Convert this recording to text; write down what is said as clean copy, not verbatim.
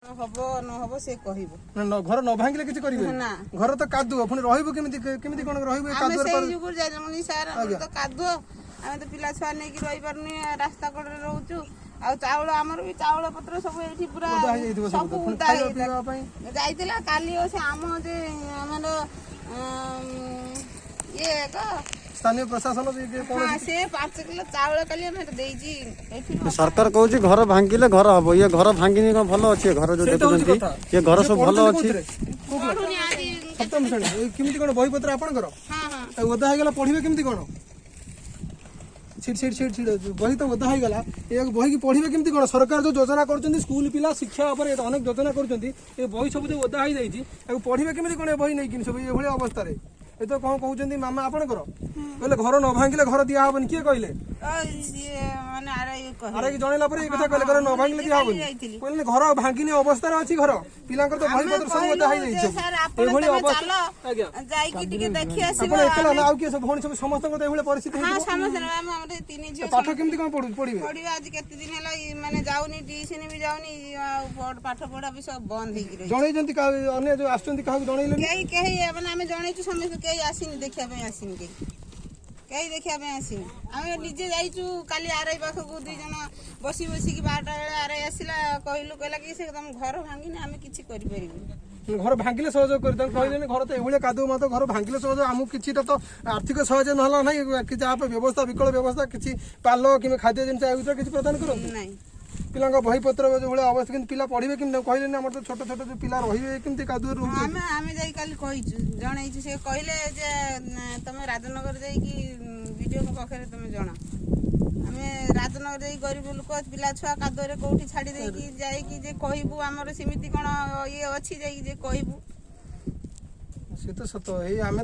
हबो न हबो से कहिबो न घर न भांगिले किछ करिवे ना घर तो कादुओ पुनी रहइबो केमिति कोन रहइबो कादुओ पर हम जुगुर जाय मनी सार तो कादुओ हम तो पिला छुआ नै कि रहि परनी रास्ता कड़े रहउचु आ चावल हमर भी चावल पत्र सब एठी पूरा सब उदा जाइतिला काली ओ से आम जे हमर ये का स्थानीय प्रशासन हाँ से 5 किलो चावल काली हम देइजी एठी सरकार कहू घर भांगिले घर हम ये घर भांगिनी कौन भल अच्छे घर जो देखुंत ये घर सब भल अच्छे सप्तम श्रेणी केमिति कोन बही पत्र आपन करो हां हां ओदा हे गेला पढिबे केमिति कोन छिट बही तो ओदा हे गेला एक बही की पढिबे केमिति कोन सरकार जो योजना करचंदी स्कूल पिला शिक्षा ऊपर अनेक योजना करचंदी ए बही सब जो ओदा हे जाईची ए पढिबे केमिति कोन बही नै किन सब ए भली अवस्था रे ए तो कौन कहउचंदी मामा आपन करो कहले घर न भांगिले घर दिया हबन के कहले माने अरे जणेला पर ए कथा कहले घर न भांगिले दिया हबन कहले घर भांगिनी अवस्था रे अछि घर पिलांकर तो बही पत्र सब ओदा हे जाईची सर आपन चलो आज्ञा जाई कि टिके देखि आसीबो आपण एकला ना आउ के सब भणी सब समस्त को एभले परिस्थिति हां समझ ना हमरे तीन जी पाठ केमिति कोन पढिबे पढिबे आज केते दिन हला माने जाउनी ट्यूशन भी जाउनी पाठ पढा भी सब बंद हे कि जणै जंती का अन्य जो आछंती का जणैले केही माने हमें जणै छु समस्त केही आसीनी देखिया पे आसीनी केही देखिया पे आसीनी हमें निजे जाइचु काली आरई पाखकु दुई जना बसी बसी कि 12टा बेले आरई आसिला कहिलु कहला कि से तुम घर भांगिनी हमें किछि करि परिबो घर भांगिले सहयोग कर कहले घर तो एभले कादो मातो घर भांगिले सहयोग आमु किछि तो आर्थिक सहयोग नहला नै कि आप व्यवस्था विकल व्यवस्था किछि पालो कि खाद्य जिनस आ किछि प्रदान करो नै पिला बही पत्र जो अवस्था कि पिला पढ़े कि कहले आम तो छोट छोट जो पिला रही केमती कादुआ रोचे आमे जाई काली कहिछु जणैछु से कहले जे तमे राजनगर जाई कि वीडियो को पाखरे तमे जणा आमे राजनगर जाई गरीब लोक पिला छुआ कादुआ रे कोठी छाडी देई कि जाई कि जे कहिबु हमर समिति कोन ये अछि जाई कि जे कहिबु से तो सत हे आमे